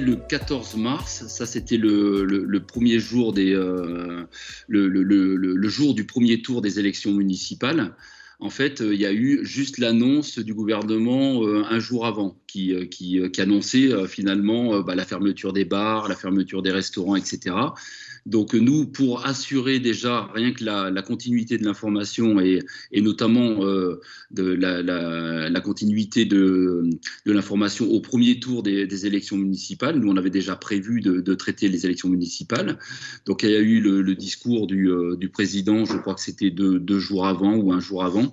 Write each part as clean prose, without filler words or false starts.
le 14 mars, ça c'était le premier jour le jour du premier tour des élections municipales. En fait, il y a eu juste l'annonce du gouvernement un jour avant qui annonçait finalement la fermeture des bars, la fermeture des restaurants, etc. Donc nous, pour assurer déjà rien que la continuité de l'information et notamment de la continuité de l'information au premier tour des élections municipales, nous on avait déjà prévu de traiter les élections municipales. Donc il y a eu le discours du président, je crois que c'était deux jours avant ou un jour avant.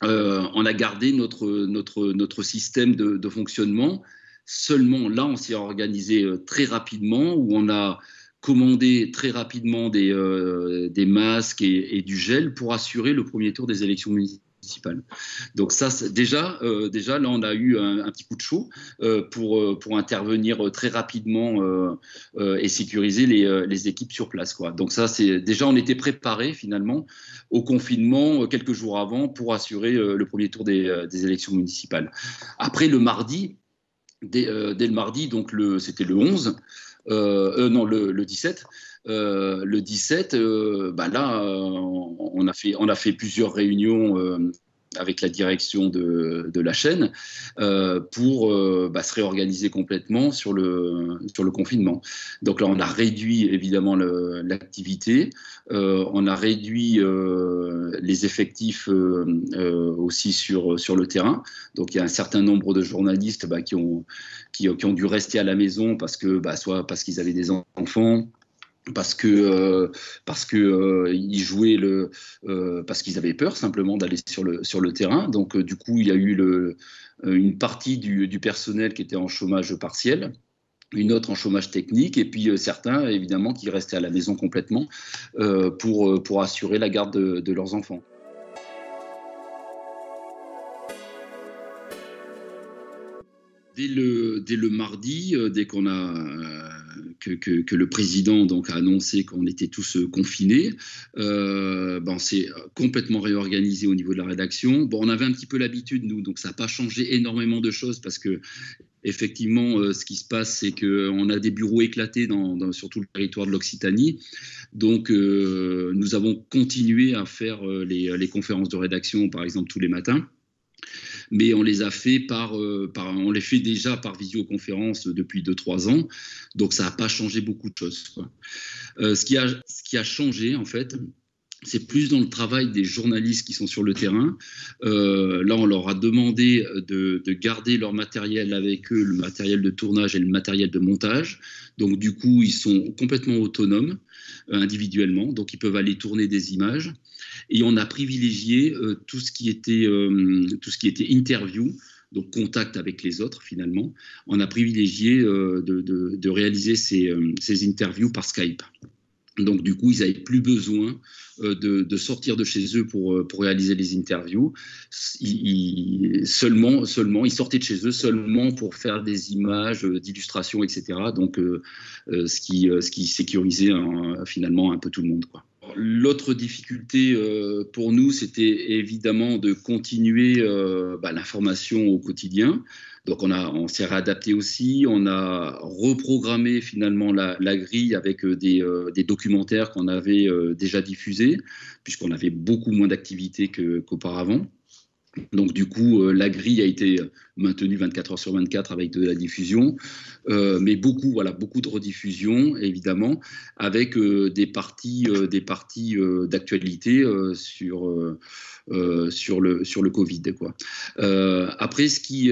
On a gardé notre système de fonctionnement. Seulement là, on s'est organisé très rapidement, où on a commandé très rapidement des masques et du gel pour assurer le premier tour des élections municipales. Donc ça, déjà, là, on a eu un petit coup de chaud pour intervenir très rapidement et sécuriser les équipes sur place, quoi. Donc ça, déjà, on était préparé finalement au confinement quelques jours avant pour assurer le premier tour des élections municipales. Après, le mardi, dès le mardi, donc c'était le 11, non, le 17. Le 17, là, on a fait plusieurs réunions avec la direction de la chaîne pour se réorganiser complètement sur le confinement. Donc là, on a réduit évidemment l'activité, on a réduit les effectifs aussi sur le terrain. Donc il y a un certain nombre de journalistes qui ont dû rester à la maison soit parce qu'ils avaient des enfants, parce que ils jouaient parce qu'ils avaient peur simplement d'aller sur le terrain. Donc du coup, il y a eu une partie du personnel qui était en chômage partiel, une autre en chômage technique, et puis certains évidemment qui restaient à la maison complètement pour assurer la garde de leurs enfants. Dès le mardi, dès qu'on a que le président donc a annoncé qu'on était tous confinés, on s'est complètement réorganisé au niveau de la rédaction. Bon, on avait un petit peu l'habitude, nous, donc ça n'a pas changé énormément de choses parce que effectivement, ce qui se passe, c'est qu'on a des bureaux éclatés sur tout le territoire de l'Occitanie. Donc, nous avons continué à faire les conférences de rédaction, par exemple, tous les matins. Mais on les a fait on les fait déjà par visioconférence depuis 2-3 ans. Donc, ça n'a pas changé beaucoup de choses, quoi. Ce qui a changé, en fait, c'est plus dans le travail des journalistes qui sont sur le terrain. Là, on leur a demandé de garder leur matériel avec eux, le matériel de tournage et le matériel de montage. Donc, du coup, ils sont complètement autonomes individuellement. Donc, ils peuvent aller tourner des images. Et on a privilégié tout ce qui était interview, donc contact avec les autres finalement. On a privilégié de réaliser ces interviews par Skype. Donc du coup, ils n'avaient plus besoin de sortir de chez eux pour réaliser les interviews. Ils sortaient de chez eux seulement pour faire des images d'illustration, etc. Donc ce qui sécurisait finalement un peu tout le monde, quoi. L'autre difficulté pour nous, c'était évidemment de continuer l'information au quotidien. Donc on s'est réadapté aussi, on a reprogrammé finalement la grille avec des documentaires qu'on avait déjà diffusés, puisqu'on avait beaucoup moins d'activité qu'auparavant. Donc du coup, la grille a été maintenue 24 heures sur 24 avec de la diffusion, mais beaucoup de rediffusion évidemment, avec des parties d'actualité sur le Covid, quoi. Après, ce qui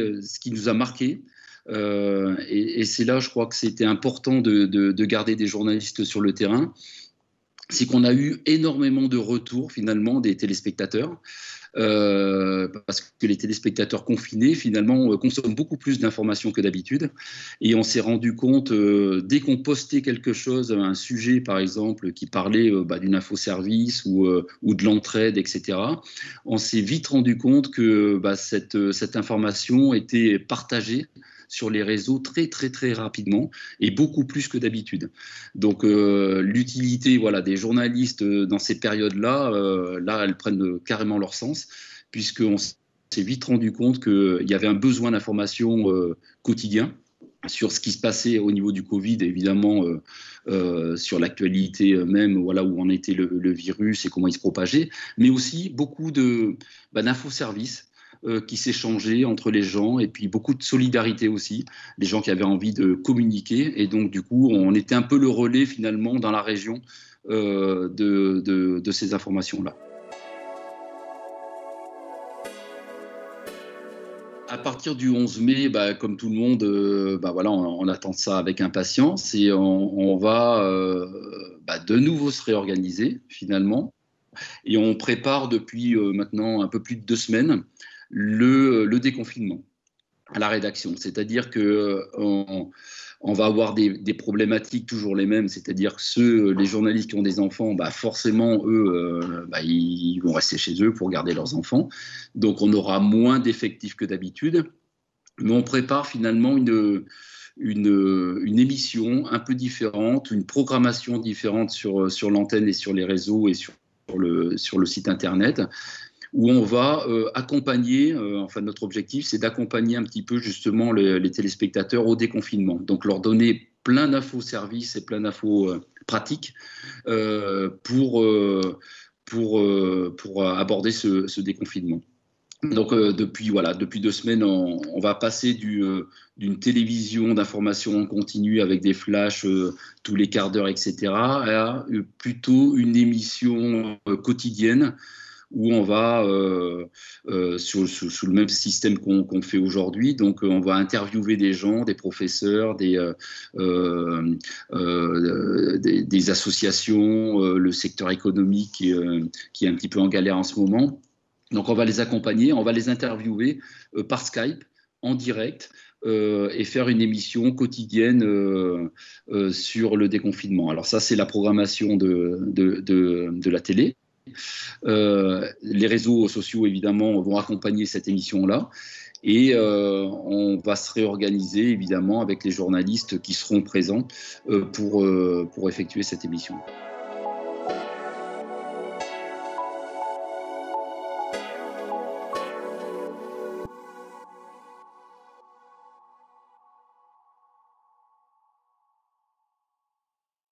nous a marqué, et c'est là, je crois que c'était important de garder des journalistes sur le terrain, c'est qu'on a eu énormément de retours finalement des téléspectateurs. Parce que les téléspectateurs confinés, finalement, consomment beaucoup plus d'informations que d'habitude. Et on s'est rendu compte, dès qu'on postait quelque chose, un sujet, par exemple, qui parlait d'une infoservice ou de l'entraide, etc., on s'est vite rendu compte que cette information était partagée sur les réseaux très très très rapidement et beaucoup plus que d'habitude. Donc l'utilité des journalistes dans ces périodes-là, là elles prennent carrément leur sens, puisqu'on s'est vite rendu compte qu'il y avait un besoin d'information quotidien. sur ce qui se passait au niveau du Covid, évidemment, sur l'actualité même, voilà, où en était le virus et comment il se propageait, mais aussi beaucoup d'infoservices qui s'échangeaient entre les gens, et puis beaucoup de solidarité aussi, des gens qui avaient envie de communiquer, et donc du coup, on était un peu le relais finalement dans la région de ces informations-là. À partir du 11 mai, comme tout le monde, voilà, on attend ça avec impatience, et on va de nouveau se réorganiser finalement. Et on prépare depuis maintenant un peu plus de 2 semaines le déconfinement à la rédaction. C'est-à-dire qu'on va avoir des problématiques toujours les mêmes, c'est-à-dire que les journalistes qui ont des enfants, forcément, eux, ils vont rester chez eux pour garder leurs enfants. Donc on aura moins d'effectifs que d'habitude, mais on prépare finalement une émission un peu différente, une programmation différente sur l'antenne et sur les réseaux et sur le site internet, où on va accompagner, enfin notre objectif c'est d'accompagner un petit peu justement les téléspectateurs au déconfinement, donc leur donner plein d'infos services et plein d'infos pratiques pour aborder ce déconfinement. Donc depuis 2 semaines, on va passer d'une télévision d'information en continu avec des flashs tous les quarts d'heure, etc., à plutôt une émission quotidienne où on va, sous le même système qu'on fait aujourd'hui, donc on va interviewer des gens, des professeurs, des associations, le secteur économique qui est un petit peu en galère en ce moment. Donc on va les accompagner, on va les interviewer par Skype, en direct, et faire une émission quotidienne sur le déconfinement. Alors ça, c'est la programmation de la télé. Les réseaux sociaux, évidemment, vont accompagner cette émission-là. Et on va se réorganiser, évidemment, avec les journalistes qui seront présents pour effectuer cette émission.